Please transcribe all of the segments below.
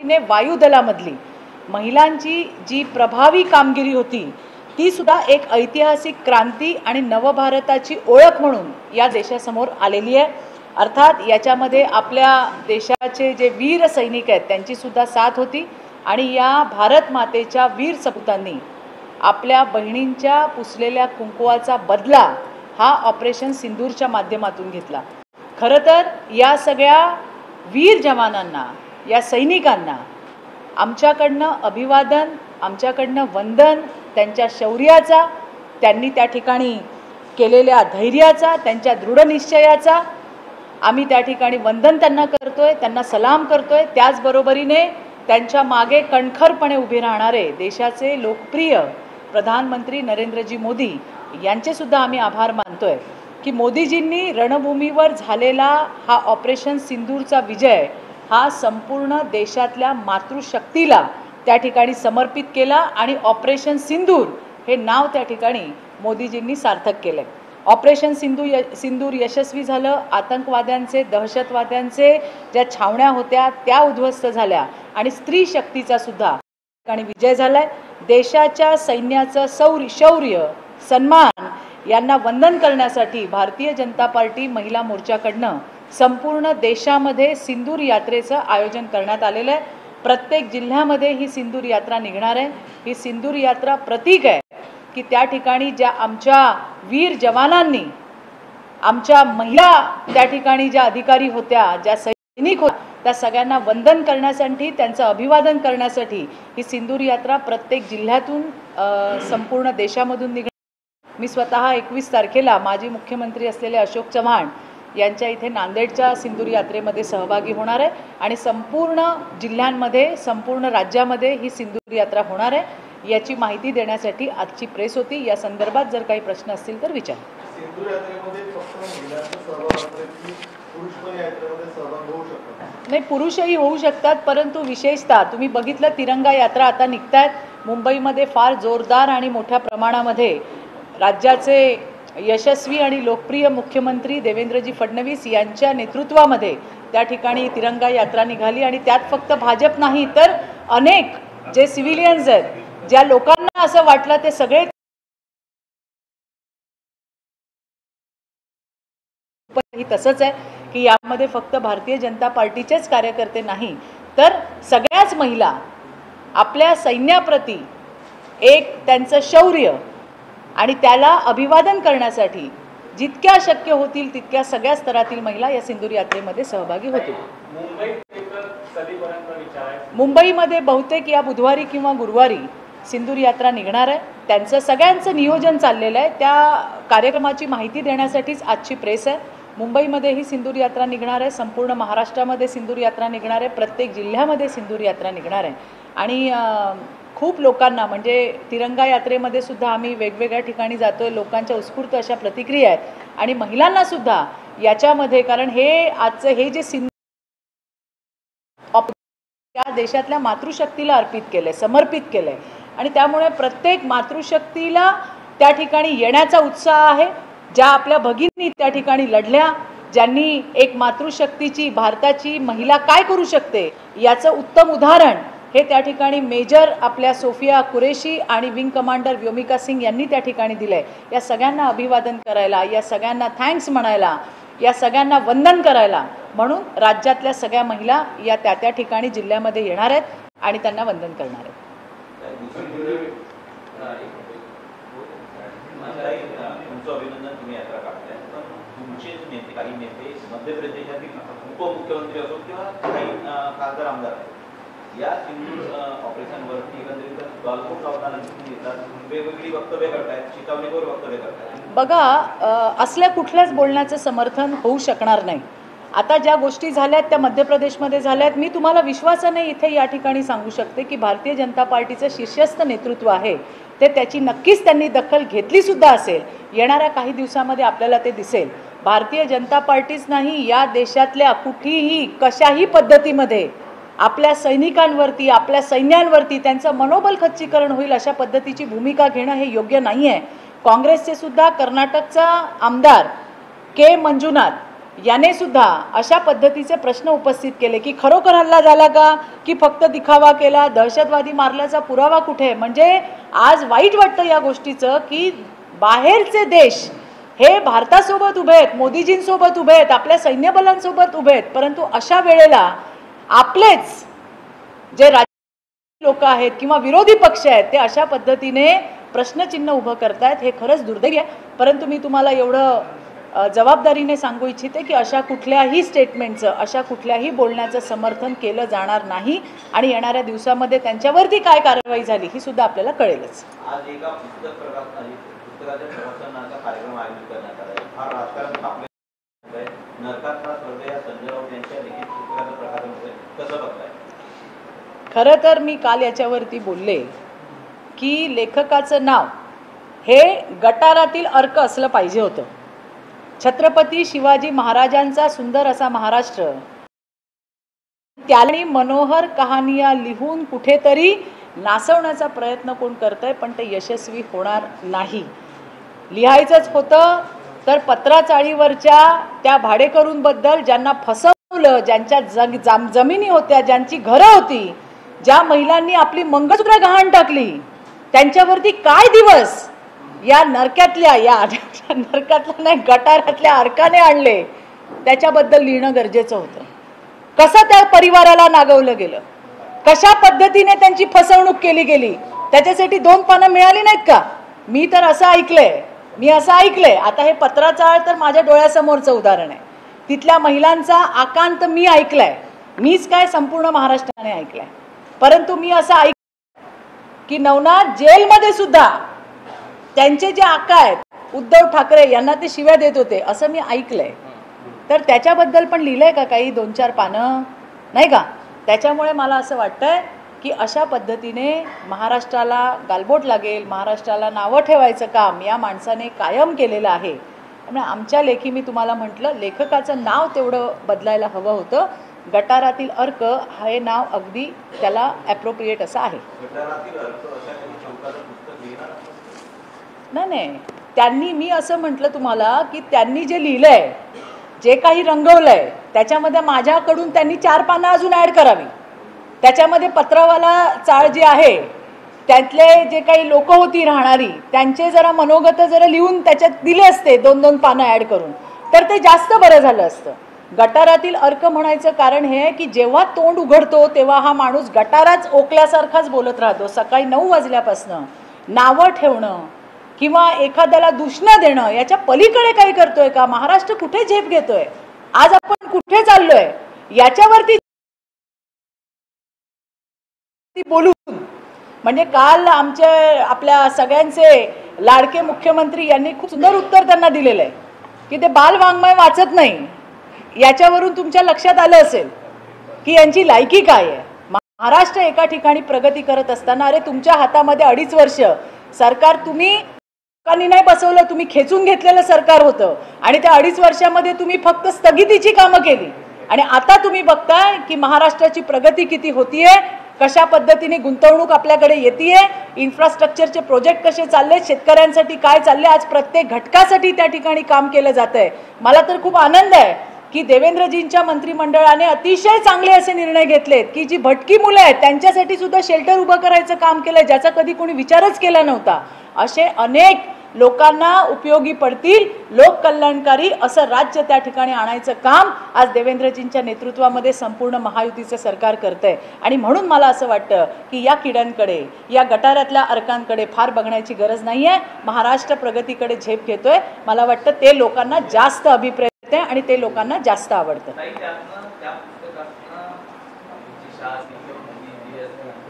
ने वायुदलामधली महिलांची जी प्रभावी कामगिरी होती ती सुद्धा एक ऐतिहासिक क्रांती आणि नवभारताची ओळख म्हणून या देशासमोर आलेली आहे। अर्थात याच्यामध्ये आपल्या देशाचे जे वीर सैनिक आहेत त्यांची सुद्धा साथ होती आणि या भारत मातेच्या वीर सपूतांनी आपल्या बहिणींच्या पुसलेल्या कुंकवाचा बदला हा ऑपरेशन सिंदूरच्या माध्यमातून घेतला। खरं तर या सगळ्या वीर जवानांना, या सैनिकांना आमच्याकडनं अभिवादन, आमच्याकडनं वंदन, त्यांच्या शौर्याचा, त्यांनी त्या ठिकाणी केलेल्या धैर्याचा, त्यांच्या दृढनिश्चयाचा आम्ही त्या ठिकाणी वंदन त्यांना करतोय, त्यांना सलाम करतोय। त्याचबरोबरीने त्यांच्या मागे कणखरपणे उभे राहणारे देशाचे लोकप्रिय प्रधानमंत्री नरेंद्रजी मोदी यांचे सुद्धा आम्ही आभार मानतोय की मोदीजींनी रणभूमीवर झालेला हा ऑपरेशन सिंदूरचा विजय हा संपूर्ण देशातल्या मातृशक्तीला त्या ठिकाणी समर्पित केला आणि ऑपरेशन सिंदूर हे नाव त्या ठिकाणी मोदीजींनी सार्थक केले। ऑपरेशन सिंदूर यशस्वी झालं। आतंकवाद्यांचे, दहशतवाद्यांचे ज्या छावण्या होत्या त्या उद्ध्वस्त झाल्या आणि स्त्री शक्तीचा सुद्धा ठिकाणी विजय झालाय। देशाच्या सैन्याचं शौर्य, सन्मान यांना वंदन करण्यासाठी भारतीय जनता पार्टी महिला मोर्चाकडनं संपूर्ण देशामध्ये सिंदूर यात्रेचं आयोजन करण्यात आलेलं आहे। प्रत्येक जिल्ह्यामध्ये ही सिंदूर यात्रा निघणार आहे। ही सिंदूर यात्रा प्रतीक आहे की त्या ठिकाणी ज्या आमच्या वीर जवानांनी, आमच्या महिला त्या ठिकाणी ज्या अधिकारी होत्या, ज्या सैनिक होत्या, त्या सगळ्यांना वंदन करण्यासाठी, त्यांचं अभिवादन करण्यासाठी ही सिंदूर यात्रा प्रत्येक जिल्ह्यातून संपूर्ण देशामधून निघणार। मी स्वतः 21 तारखेला माजी मुख्यमंत्री असलेले अशोक चव्हाण यांच्या इथे नांदेडच्या सिंदूर यात्रेमध्ये सहभागी होणार आहे आणि संपूर्ण जिल्ह्यांमध्ये, संपूर्ण राज्यामध्ये ही सिंदूर यात्रा होणार आहे। याची माहिती देण्यासाठी आजची प्रेस होती। या संदर्भात जर काही प्रश्न असतील तर विचारा। सिंदूर यात्रेमध्ये फक्त महिलांचा सहभाग असेल की पुरुष पण यात्रेमध्ये सहभाग होऊ शकतात? नाही, पुरुषही होऊ शकतात, परंतु विशेषतः तुम्ही बघितलं तिरंगा यात्रा आता निघतायत मुंबईमध्ये फार जोरदार आणि मोठ्या प्रमाणामध्ये राज्याचे यशस्वी आणि लोकप्रिय मुख्यमंत्री देवेंद्रजी फडणवीस यांच्या नेतृत्वामध्ये त्या ठिकाणी तिरंगा यात्रा निघाली आणि त्यात फक्त भाजप नाही तर अनेक जे सिव्हिलियन्स आहेत, ज्या लोकांना असं वाटलं ते सगळे ही तसंच आहे की यामध्ये फक्त भारतीय जनता पार्टीचेच कार्यकर्ते नाही तर सगळ्याच महिला आपल्या सैन्याप्रती एक त्यांचं शौर्य आणि त्याला अभिवादन करण्यासाठी जितक्या शक्य होतील तितक्या सगळ्या स्तरातील महिला या सिंदूर यात्रेमध्ये सहभागी होतील। मुंबईमध्ये बहुतेक या बुधवारी किंवा गुरुवारी सिंदूर यात्रा निघणार आहे। त्यांचं सगळ्यांचं नियोजन चाललेलं आहे। त्या कार्यक्रमाची माहिती देण्यासाठीच आजची प्रेस आहे। मुंबईमध्ये ही सिंदूर यात्रा निघणार आहे, संपूर्ण महाराष्ट्रामध्ये सिंदूर यात्रा निघणार आहे, प्रत्येक जिल्ह्यामध्ये सिंदूर यात्रा निघणार आहे आणि खूप लोकांना म्हणजे तिरंगा यात्रेमध्ये सुद्धा आम्ही वेगवेगळ्या ठिकाणी जातोय, लोकांच्या उत्स्फूर्त अशा प्रतिक्रिया आहेत आणि महिलांना सुद्धा याच्यामध्ये, कारण हे आजचं हे जे या देशातल्या मातृशक्तीला अर्पित केलंय, समर्पित केलंय आणि त्यामुळे प्रत्येक मातृशक्तीला त्या ठिकाणी येण्याचा उत्साह आहे। ज्या आपल्या भगिनी त्या ठिकाणी लढल्या, ज्यांनी एक मातृशक्तीची, भारताची महिला काय करू शकते याचं उत्तम उदाहरण हे त्या ठिकाणी मेजर आपल्या सोफिया कुरेशी आणि विंग कमांडर व्योमिका सिंग यांनी त्या ठिकाणी दिलंय। या सगळ्यांना अभिवादन करायला, या सगळ्यांना थँक्स म्हणायला, या सगळ्यांना वंदन करायला म्हणून राज्यातल्या सगळ्या महिला या त्या ठिकाणी जिल्ह्यामध्ये येणार आहेत आणि त्यांना वंदन करणार आहेत। अभिनंदन, तुम्ही यात्रा काढताय, पण तुमचे नेते, काही नेते मध्य प्रदेशातील उपमुख्यमंत्री असो किंवा काही खासदार आमदार आहेत, या सिंदूर ऑपरेशनवरती एकंदरीत गालबोट लावताना येतात, वेगवेगळी वक्तव्य करतायत, चितावणीवर वक्तव्य करतायत। बघा, असल्या कुठल्याच बोलण्याचं समर्थन होऊ शकणार नाही। आता ज्या गोष्टी झाल्यात त्या मध्य प्रदेशमध्ये झाल्यात, मी तुम्हाला विश्वासाने इथे या ठिकाणी सांगू शकते की भारतीय जनता पार्टीचं शीर्षस्थ नेतृत्व आहे ते त्याची नक्कीच त्यांनी दखल घेतली सुद्धा असेल। येणाऱ्या काही दिवसामध्ये आपल्याला ते दिसेल। भारतीय जनता पार्टीच नाही, या देशातल्या कुठेही कशाही पद्धतीमध्ये आपल्या सैनिकांवरती, आपल्या सैन्यांवरती त्यांचं मनोबल खच्चीकरण होईल अशा पद्धतीची भूमिका घेणं हे योग्य नाही आहे। काँग्रेसचे सुद्धा कर्नाटकचा आमदार के मंजुनाथ याने सुद्धा अशा पद्धतीचे प्रश्न उपस्थित केले की खरोखर हल्ला झाला का, की फक्त दिखावा केला, दहशतवादी मारल्याचा पुरावा कुठे. म्हणजे आज वाईट वाटतं या गोष्टीचं की बाहेरचे देश हे भारतासोबत उभे आहेत, मोदीजींसोबत उभे आहेत, आपल्या सैन्य बलांसोबत उभे आहेत, परंतु अशा वेळेला आपलेच जे राज्य लोक आहेत किंवा विरोधी पक्ष आहेत ते अशा पद्धतीने प्रश्नचिन्ह उभं करतायत. हे खरंच दुर्दैवी आहे. परंतु मी तुम्हाला एवढं जबाबदारीने सांगू इच्छिते की अशा कुठल्याही स्टेटमेंटचं, अशा कुठल्याही बोलण्याचं समर्थन केलं जाणार नाही आणि येणाऱ्या दिवसामध्ये त्यांच्यावरती काय कारवाई झाली ही सुद्धा आपल्याला कळेलच. आज एका पुस्तकाच्या प्रकाशनाचा कार्यक्रम आयोजित करण्यात आला आहे. फार राजकारण तापले आहे. नरकातला स्वर्ग या संजय राऊत यांच्या लिखित पुस्तकाचं प्रकाशन होतंय, कसं बघताय? खरं तर मी काल याच्यावरती बोलले की लेखकाचं नाव हे गटारातील अर्क असलं पाहिजे होतं. छत्रपती शिवाजी महाराजांचा सुंदर असा महाराष्ट्र, त्याने मनोहर कहानिया लिहून कुठेतरी नासवण्याचा प्रयत्न कोण करतंय, पण ते यशस्वी होणार नाही. लिहायचंच होतं तर पत्राचाळीवरच्या त्या भाडेकरूंबद्दल, ज्यांना फसवलं, ज्यांच्या जमिनी होत्या, ज्यांची घरं होती, ज्या महिलांनी आपली मंगळसूत्र गहाण टाकली, त्यांच्यावरती काय दिवस या नरकातल्या, या नरकातल्या नाही गटारातल्या अर्काने आणले, त्याच्याबद्दल लिहिणं गरजेचं होतं. कसं त्या परिवाराला नागवलं गेलं, कशा पद्धतीने त्यांची फसवणूक केली गेली, त्याच्यासाठी 2 पानं मिळाली नाहीत का. मी तर असं ऐकलंय, आता हे पत्राचाळ तर माझ्या डोळ्यासमोरचं उदाहरण आहे. तिथल्या महिलांचा आकांत मी ऐकलाय, मीच काय संपूर्ण महाराष्ट्राने ऐकलाय. परंतु मी असं ऐकलं की नवनाथ जेलमध्ये सुद्धा त्यांचे जे आका आहेत उद्धव ठाकरे यांना ते शिव्या देत होते, असं मी ऐकलंय. तर त्याच्याबद्दल पण लिहिलंय का काही 2-4 पानं, नाही का. त्याच्यामुळे मला असं वाटतंय की अशा पद्धतीने महाराष्ट्राला गालबोट लागेल, महाराष्ट्राला नावं ठेवायचं काम या माणसाने कायम केलेलं आहे. त्यामुळे आमच्या लेखी मी तुम्हाला म्हटलं लेखकाचं नाव तेवढं बदलायला हवं होतं. गटारातील अर्क हे नाव अगदी त्याला ॲप्रोप्रिएट असं आहे. नाही, त्यांनी, मी असं म्हटलं तुम्हाला की त्यांनी जे लिहिलंय, जे काही रंगवलंय, त्याच्यामध्ये माझ्याकडून त्यांनी 4 पानं अजून ॲड करावी. त्याच्यामध्ये पत्रवाला चाळ जी आहे त्यातले जे काही लोक होती राहणारी, त्यांचे जरा मनोगत जरा लिहून त्याच्यात दिले असते 2-2 पानं ॲड करून, तर ते जास्त बरं झालं असतं. गटारातील अर्क म्हणायचं कारण हे आहे की जेव्हा तोंड उघडतो तेव्हा हा माणूस गटाराच ओकल्यासारखाच बोलत राहतो. सकाळी 9 वाजल्यापासनं नावं ठेवणं किंवा एखाद्याला दूषणं देणं याच्या पलीकडे काही करतोय का, महाराष्ट्र कुठे झेप घेतोय, आज आपण कुठे चाललोय, याच्यावरती बोलून. म्हणजे काल आपल्या सगळ्यांचे लाडके मुख्यमंत्री यांनी खूप सुंदर उत्तर त्यांना दिलेलं आहे की ते बाल वाङ्मय वाचत नाही. याच्यावरून तुमच्या लक्षात आलं असेल की यांची लायकी काय आहे. महाराष्ट्र एका ठिकाणी प्रगती करत असताना, अरे तुमच्या हातामध्ये 2.5 वर्ष सरकार तुम्ही लोकांनी नाही बसवलं, तुम्ही खेचून घेतलेलं सरकार होतं आणि त्या 2.5 वर्षामध्ये तुम्ही फक्त स्थगितीची कामं केली आणि आता तुम्ही बघताय की महाराष्ट्राची प्रगती किती होतीये, कशा पद्धतीने गुंतवणूक आपल्याकडे येतेय, इन्फ्रास्ट्रक्चरचे प्रोजेक्ट कसे चालले, शेतकऱ्यांसाठी काय चालले, आज प्रत्येक घटकासाठी त्या ठिकाणी काम केलं जातंय. मला तर खूप आनंद आहे की देवेंद्रजींच्या मंत्रिमंडळाने अतिशय चांगले असे निर्णय घेतलेत की जी भटकी मुलं आहेत त्यांच्यासाठी सुद्धा शेल्टर उभं करायचं काम केलंय, ज्याचा कधी कोणी विचारच केला नव्हता. असे अनेक लोकांना उपयोगी पडतील, लोक कल्याणकारी असं राज्य त्या ठिकाणी आणायचं काम आज देवेंद्रजींच्या नेतृत्वामध्ये संपूर्ण महायुतीचं सरकार करतंय. आणि म्हणून मला असं वाटतं की या किड्यांकडे, या गटारातल्या अर्कांकडे फार बघण्याची गरज नाही आहे. महाराष्ट्र प्रगतीकडे झेप घेतोय. मला वाटतं ते लोकांना जास्त अभिप्रेत आहे आणि ते लोकांना जास्त आवडतं.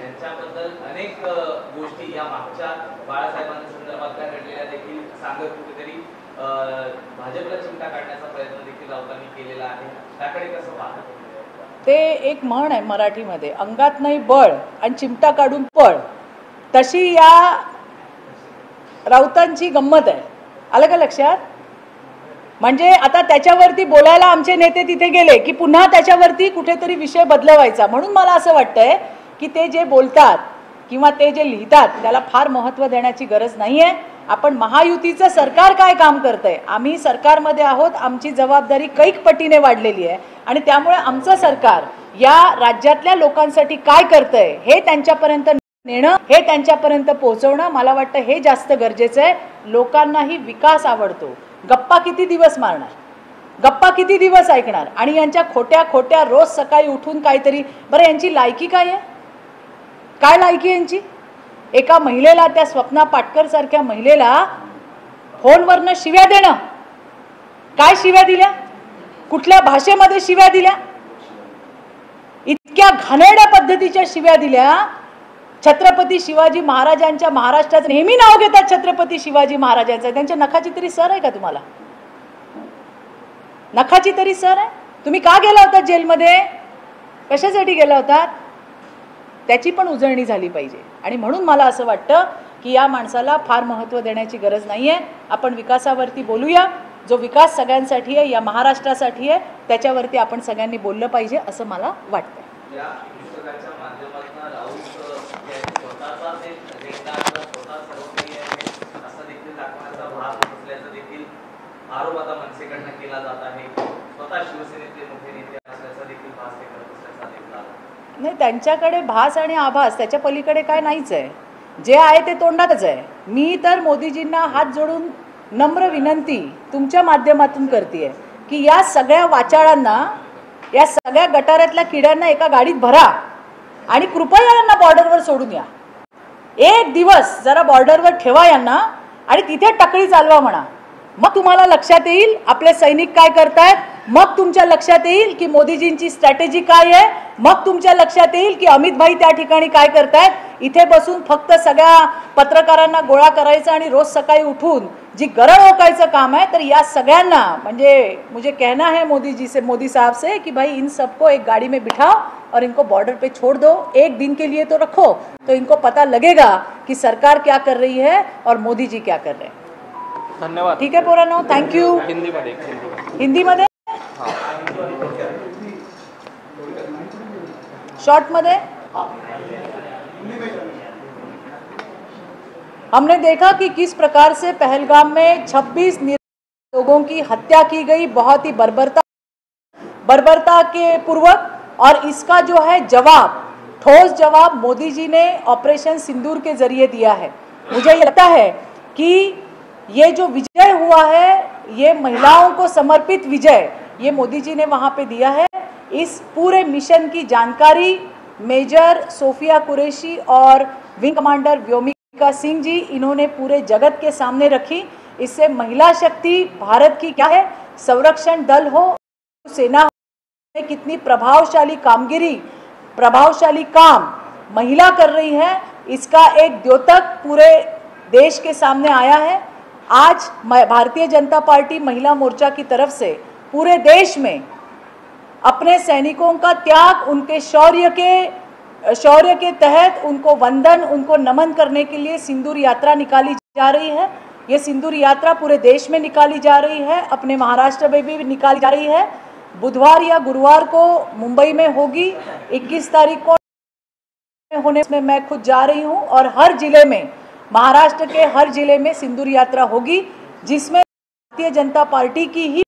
यांच्याबद्दल अनेक गोष्टी या मागच्या बाळासाहेबांच्या संदर्भात घडलेल्या देखील सांगत कुठेतरी भाजपला चिमटा काढण्याचा प्रयत्न देखील राऊतांनी केलेला आहे. त्याकडे कसं पाहता? ते एक म्हण आहे मराठीमध्ये, अंगात नाही बळ आणि चिमटा काढून पळ. तशी या राऊतांची गंमत आहे. आलं का लक्षात? म्हणजे आता त्याच्यावरती बोलायला आमचे नेते तिथे गेले की पुन्हा त्याच्यावरती कुठेतरी विषय बदलवायचा. म्हणून मला असं वाटतंय की ते जे बोलतात किंवा ते जे लिहितात त्याला फार महत्त्व देण्याची गरज नाही आहे. आपण महायुतीचं सरकार काय काम करतंय, आम्ही सरकारमध्ये आहोत, आमची जबाबदारी कैक पटीने वाढलेली आहे आणि त्यामुळे आमचं सरकार या राज्यातल्या लोकांसाठी काय करतंय हे त्यांच्यापर्यंत नेणं, हे त्यांच्यापर्यंत पोहोचवणं मला वाटतं हे जास्त गरजेचं आहे. लोकांनाही विकास आवडतो. गप्पा किती दिवस मारणार, गप्पा किती दिवस ऐकणार आणि यांच्या खोट्या खोट्या रोज सकाळी उठून काहीतरी. बरं यांची लायकी काय आहे, काय लायकी यांची? एका महिलेला, त्या स्वप्ना पाटकर सारख्या महिलेला फोनवरनं शिव्या देणं. काय शिव्या दिल्या, कुठल्या भाषेमध्ये शिव्या दिल्या, इतक्या घाणेरड्या पद्धतीच्या शिव्या दिल्या. छत्रपती शिवाजी महाराजांच्या, महाराष्ट्राचं नेहमी नाव घेतात छत्रपती शिवाजी महाराजांचं, त्यांच्या नखाची तरी सर आहे का तुम्हाला? नखाची तरी सर आहे? तुम्ही का गेला होता जेलमध्ये, कशासाठी गेला होता? त्याची पण उजळणी झाली पाहिजे. आणि म्हणून मला असं वाटतं की या माणसाला फार महत्त्व देण्याची गरज नाही आहे. आपण विकासावरती बोलूया. जो विकास सगळ्यांसाठी आहे, या महाराष्ट्रासाठी आहे, त्याच्यावरती आपण सगळ्यांनी बोललं पाहिजे असं मला वाटतं. या पुस्तकाच्या माध्यमातून राऊत स्वतःचाच एक अजेंडा, स्वतः सर्व काही आहे असं देखील दाखवण्याचा भाग असल्याचा देखील आरोप आता मनसेकडनं केला जात आहे. स्वतः शिवसेनेचे मोठे नेते असल्याचा देखील भास ते करत असल्याचा देखील आरोप. नाही, त्यांच्याकडे भास आणि आभास, त्याच्या पलीकडे काय नाहीच आहे. जे आहे ते तोंडातच आहे. मी तर मोदीजींना हात जोडून नम्र विनंती तुमच्या माध्यमातून करते की या सगळ्या वाचाळांना, या सगळ्या गटारातल्या किड्यांना एका गाडीत भरा आणि कृपया यांना बॉर्डरवर सोडून या. एक दिवस जरा बॉर्डरवर ठेवा यांना आणि तिथे टकळी चालवा म्हणा. मग तुम्हाला लक्षात येईल आपले सैनिक काय करतायत, मग तुमच्या लक्षात येईल की मोदीजींची स्ट्रॅटेजी काय आहे, मग तुमच्या लक्षात येईल की अमित भाई त्या ठिकाणी काय करतायत. इथे बसून फक्त सगळ्या पत्रकारांना गोळा करायचं आणि रोज सकाळी उठून जी गरळ ओकायचं काम आहे. तर या सगळ्यांना म्हणजे मुझे कहना है मोदी जी से, मोदी साहब से कि भाई इन सबको एक गाड़ी में बिठाओ और इनको बॉर्डर पे छोड़ दो. एक दिन के लिए तो रखो, तो इनको पता लगेगा कि सरकार क्या कर रही है और मोदी जी क्या कर रहे हैं. धन्यवाद. ठीक आहे पोरांनो, थँक्यू. हिंदीमध्ये शॉर्ट मध्ये हमने देखा कि किस प्रकार से पहलगाम में 26 लोगों की हत्या की गई, बहुत ही बर्बरता के पूर्वक. और इसका जो है जवाब, ठोस जवाब मोदी जी ने ऑपरेशन सिंदूर के जरिए दिया है. मुझे ये लगता है कि ये जो विजय हुआ है, ये महिलाओं को समर्पित विजय ये मोदी जी ने वहाँ पे दिया है. इस पूरे मिशन की जानकारी मेजर सोफिया कुरैशी और विंग कमांडर व्योमिका सिंह जी, इन्होंने पूरे जगत के सामने रखी. इससे महिला शक्ति भारत की क्या है, संरक्षण दल हो, सेना हो, कितनी प्रभावशाली कामगिरी, प्रभावशाली काम महिला कर रही है, इसका एक द्योतक पूरे देश के सामने आया है. आज भारतीय जनता पार्टी महिला मोर्चा की तरफ से पूरे देश में अपने सैनिकों का त्याग, उनके शौर्य के तहत उनको वंदन, उनको नमन करने के लिए सिंदूर यात्रा निकाली जा रही है. ये सिंदूर यात्रा पूरे देश में निकाली जा रही है, अपने महाराष्ट्र में भी निकाली जा रही है. बुधवार या गुरुवार को मुंबई में होगी, 21 तारीख को होने में मैं खुद जा रही हूँ और हर जिले में, महाराष्ट्र के हर जिले में सिंदूर यात्रा होगी, जिसमें भारतीय जनता पार्टी की ही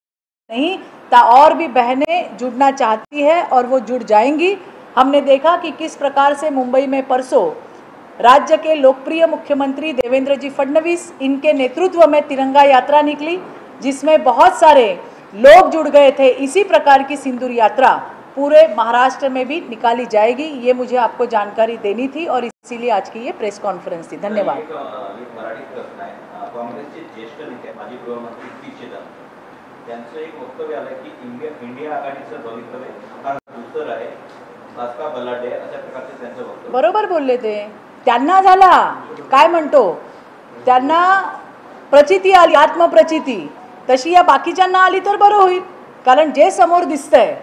नहीं और भी बहनें जुड़ना चाहती है और वो जुड़ जाएंगी. हमने देखा कि किस प्रकार से मुंबई में परसों राज्य के लोकप्रिय मुख्यमंत्री देवेंद्र जी फडणवीस, इनके नेतृत्व में तिरंगा यात्रा निकली, जिसमें बहुत सारे लोग जुड़ गए थे. इसी प्रकार की सिंदूर यात्रा पूरे महाराष्ट्र में भी निकाली जाएगी. ये मुझे आपको जानकारी देनी थी और इसीलिए आज की ये प्रेस कॉन्फ्रेंस थी. धन्यवाद. एक मराठी प्रश्न आहे. काँग्रेसचे ज्येष्ठ नेते माजी गृहमंत्री पी चिदंबरम त्यांचं एक वक्तव्य आलं की इंडिया आघाडीचं भवितव्य फार दुस्तर आहे, भाजपा बलाढ्य आहे, अशा प्रकारचे त्यांचं वक्तव्य. बरोबर बोलले ते. त्यांना झाला काय म्हणतो, त्यांना प्रचिती आली, आत्मप्रचिती, तशी या बाकीच्यांना आली तर बरं होईल. कारण जे समोर दिसतंय,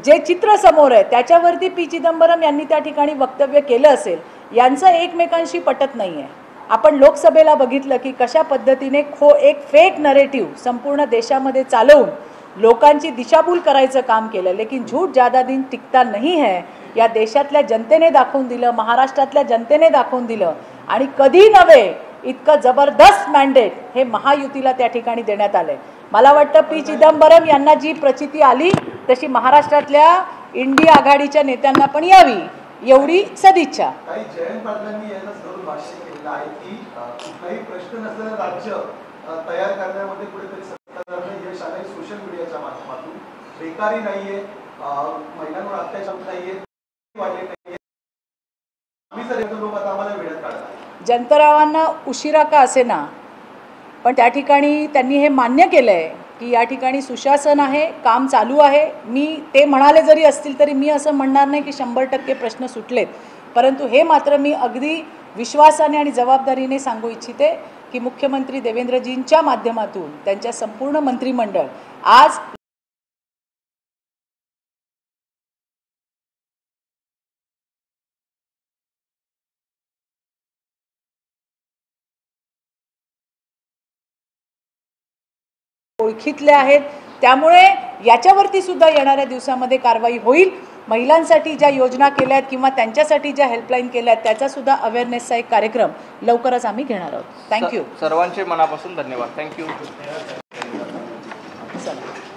जे चित्र समोर आहे, त्याच्यावरती पी चिदंबरम यांनी त्या ठिकाणी वक्तव्य केलं असेल. यांचं एकमेकांशी पटत नाही आहे. आपण लोकसभेला बघितलं की कशा पद्धतीने एक फेक नरेटिव्ह संपूर्ण देशामध्ये चालवून लोकांची दिशाभूल करायचं काम केलं. लेकिन झूठ ज़्यादा दिन टिकता नहीं है. या देशातल्या जनतेने दाखवून दिलं, महाराष्ट्रातल्या जनतेने दाखवून दिलं. आणि कधी नव्हे इतकं जबरदस्त मॅन्डेट हे महायुतीला त्या ठिकाणी देण्यात आलंय. मला वाटतं पी चिदंबरम यांना जी प्रचिती आली तशी महाराष्ट्रातल्या इंडिया आघाडीच्या नेत्यांना पण यावी एवढी सदिच्छा. काही जयंत पाटलांनी याला धरून भाष्य केलेलं आहे की कुठलाही प्रश्न नसलेलं राज्य तयार करण्यामध्ये कुठेतरी सत्ताधाऱ्यांना यश आलंय सोशल मीडियाच्या माध्यमातून. बेकारी नाहीये, महिलांवर अत्याचार नाहीये, वाढले नाहीये. आम्ही सगळे लोक आता आम्हाला वेळात काढतात. जयंतरावांना उशिरा का असेना पण त्या ठिकाणी त्यांनी हे मान्य केलं आहे की या ठिकाणी सुशासन आहे, काम चालू आहे. मी ते म्हणाले जरी असतील तरी मी असं म्हणणार नाही की 100% प्रश्न सुटलेत, परंतु हे मात्र मी अगदी विश्वासाने आणि जबाबदारीने सांगू इच्छिते की मुख्यमंत्री देवेंद्रजींच्या माध्यमातून त्यांच्या संपूर्ण मंत्रिमंडळ आज ओळखीतले आहेत. त्यामुळे याच्यावरती सुद्धा येणाऱ्या दिवसामध्ये कारवाई होईल. महिलांसाठी ज्या योजना केल्या आहेत किंवा त्यांच्यासाठी ज्या हेल्पलाईन केल्या आहेत त्याचा सुद्धा अवेअरनेसचा एक कार्यक्रम लवकरच आम्ही घेणार आहोत. थँक्यू. सर्वांचे मनापासून धन्यवाद. थँक्यू. चला.